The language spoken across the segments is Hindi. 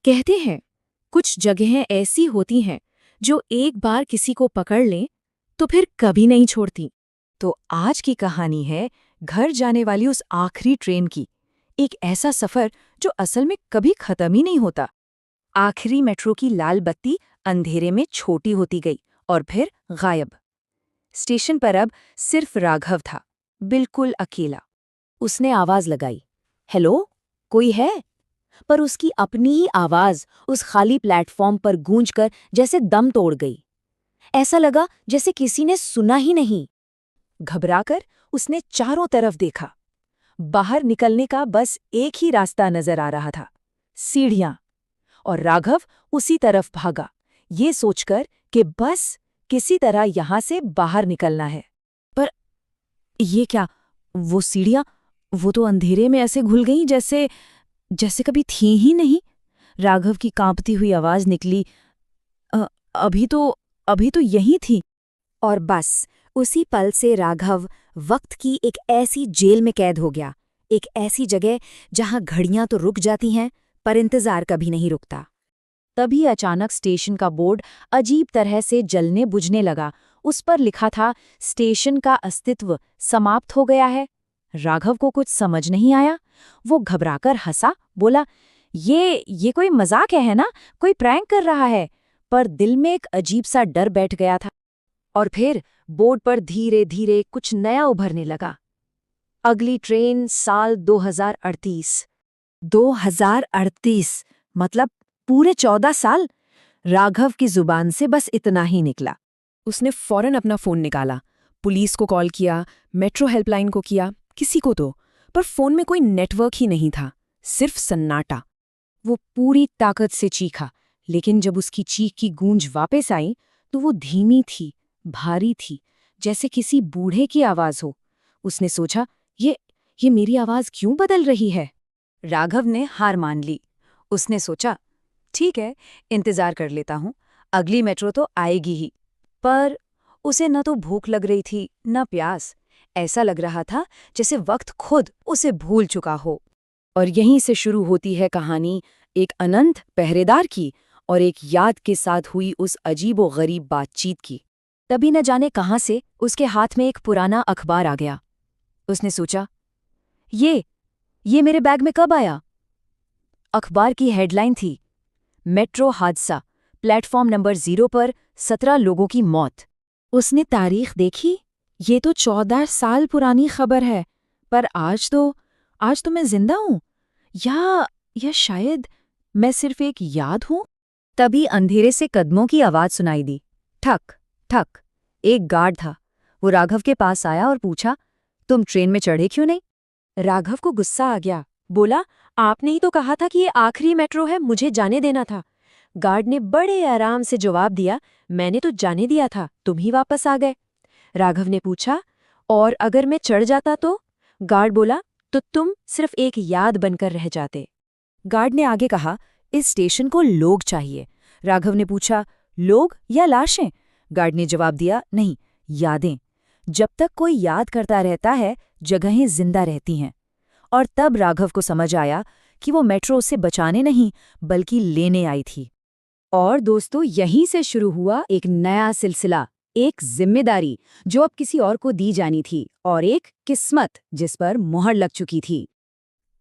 कहते हैं कुछ जगहें ऐसी होती हैं जो एक बार किसी को पकड़ लें तो फिर कभी नहीं छोड़ती। तो आज की कहानी है घर जाने वाली उस आखिरी ट्रेन की। एक ऐसा सफर जो असल में कभी खत्म ही नहीं होता। आखिरी मेट्रो की लाल बत्ती अंधेरे में छोटी होती गई और फिर गायब। स्टेशन पर अब सिर्फ राघव था, बिल्कुल अकेला। उसने आवाज लगाई, हेलो, कोई है? पर उसकी अपनी ही आवाज उस खाली प्लेटफॉर्म पर गूंजकर जैसे दम तोड़ गई। ऐसा लगा जैसे किसी ने सुना ही नहीं। घबराकर उसने चारों तरफ देखा। बाहर निकलने का बस एक ही रास्ता नजर आ रहा था, सीढ़ियां। और राघव उसी तरफ भागा, ये सोचकर कि बस किसी तरह यहां से बाहर निकलना है। पर ये क्या, वो सीढ़ियां, वो तो अंधेरे में ऐसे घुल गईं जैसे जैसे कभी थी ही नहीं। राघव की कांपती हुई आवाज निकली, "अ, अभी तो अभी तो यही थी।" और बस उसी पल से राघव वक्त की एक ऐसी जेल में कैद हो गया, एक ऐसी जगह जहां घड़ियां तो रुक जाती हैं पर इंतजार कभी नहीं रुकता। तभी अचानक स्टेशन का बोर्ड अजीब तरह से जलने बुझने लगा। उस पर लिखा था, स्टेशन का अस्तित्व समाप्त हो गया है। राघव को कुछ समझ नहीं आया। वो घबराकर हंसा, बोला, ये कोई मजाक है ना? कोई प्रैंक कर रहा है? पर दिल में एक अजीब सा डर बैठ गया था। और फिर बोर्ड पर धीरे धीरे कुछ नया उभरने लगा। अगली ट्रेन साल 2038। 2038 मतलब पूरे 14 साल। राघव की जुबान से बस इतना ही निकला। उसने फौरन अपना फोन निकाला, पुलिस को कॉल किया, मेट्रो हेल्पलाइन को किया, किसी को तो, पर फोन में कोई नेटवर्क ही नहीं था, सिर्फ सन्नाटा। वो पूरी ताकत से चीखा, लेकिन जब उसकी चीख की गूंज वापस आई तो वो धीमी थी, भारी थी, जैसे किसी बूढ़े की आवाज हो। उसने सोचा, ये मेरी आवाज क्यों बदल रही है? राघव ने हार मान ली। उसने सोचा, ठीक है, इंतजार कर लेता हूं, अगली मेट्रो तो आएगी ही। पर उसे न तो भूख लग रही थी न प्यास। ऐसा लग रहा था जैसे वक्त खुद उसे भूल चुका हो। और यहीं से शुरू होती है कहानी, एक अनंत पहरेदार की और एक याद के साथ हुई उस अजीबो-गरीब बातचीत की। तभी न जाने कहां से उसके हाथ में एक पुराना अखबार आ गया। उसने सोचा, ये मेरे बैग में कब आया? अखबार की हेडलाइन थी, मेट्रो हादसा, प्लेटफॉर्म नंबर 0 पर 17 लोगों की मौत। उसने तारीख देखी, ये तो 14 साल पुरानी खबर है। पर आज तो मैं जिंदा हूं, या शायद मैं सिर्फ एक याद हूं। तभी अंधेरे से कदमों की आवाज सुनाई दी, ठक ठक। एक गार्ड था। वो राघव के पास आया और पूछा, तुम ट्रेन में चढ़े क्यों नहीं? राघव को गुस्सा आ गया, बोला, आपने ही तो कहा था कि ये आखिरी मेट्रो है, मुझे जाने देना था। गार्ड ने बड़े आराम से जवाब दिया, मैंने तो जाने दिया था, तुम ही वापस आ गए। राघव ने पूछा, और अगर मैं चढ़ जाता तो? गार्ड बोला, तो तुम सिर्फ एक याद बनकर रह जाते। गार्ड ने आगे कहा, इस स्टेशन को लोग चाहिए। राघव ने पूछा, लोग या लाशें? गार्ड ने जवाब दिया, नहीं, यादें। जब तक कोई याद करता रहता है, जगहें जिंदा रहती हैं। और तब राघव को समझ आया कि वो मेट्रो उसे बचाने नहीं बल्कि लेने आई थी। और दोस्तों, यहीं से शुरू हुआ एक नया सिलसिला, एक जिम्मेदारी जो अब किसी और को दी जानी थी, और एक किस्मत जिस पर मोहर लग चुकी थी।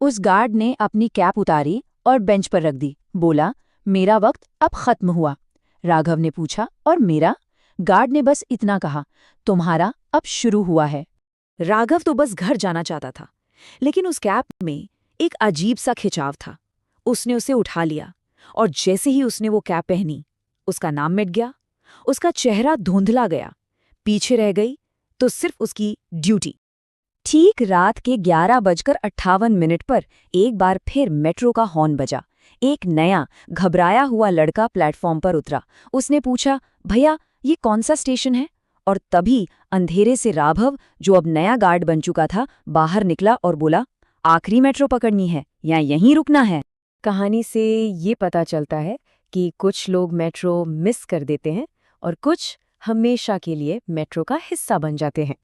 उस गार्ड ने अपनी कैप उतारी और बेंच पर रख दी, बोला, मेरा वक्त अब खत्म हुआ। राघव ने पूछा, और मेरा? गार्ड ने बस इतना कहा, तुम्हारा अब शुरू हुआ है। राघव तो बस घर जाना चाहता था, लेकिन उस कैप में एक अजीब सा खिंचाव था। उसने उसे उठा लिया, और जैसे ही उसने वो कैप पहनी, उसका नाम मिट गया, उसका चेहरा धुंधला गया। पीछे रह गई तो सिर्फ उसकी ड्यूटी। ठीक रात के 11:58 पर एक बार फिर मेट्रो का हॉर्न बजा। एक नया घबराया हुआ लड़का प्लेटफॉर्म पर उतरा। उसने पूछा, भैया, ये कौन सा स्टेशन है? और तभी अंधेरे से राघव, जो अब नया गार्ड बन चुका था, बाहर निकला और बोला, आखिरी मेट्रो पकड़नी है या यहीं रुकना है? कहानी से ये पता चलता है कि कुछ लोग मेट्रो मिस कर देते हैं और कुछ हमेशा के लिए मेट्रो का हिस्सा बन जाते हैं।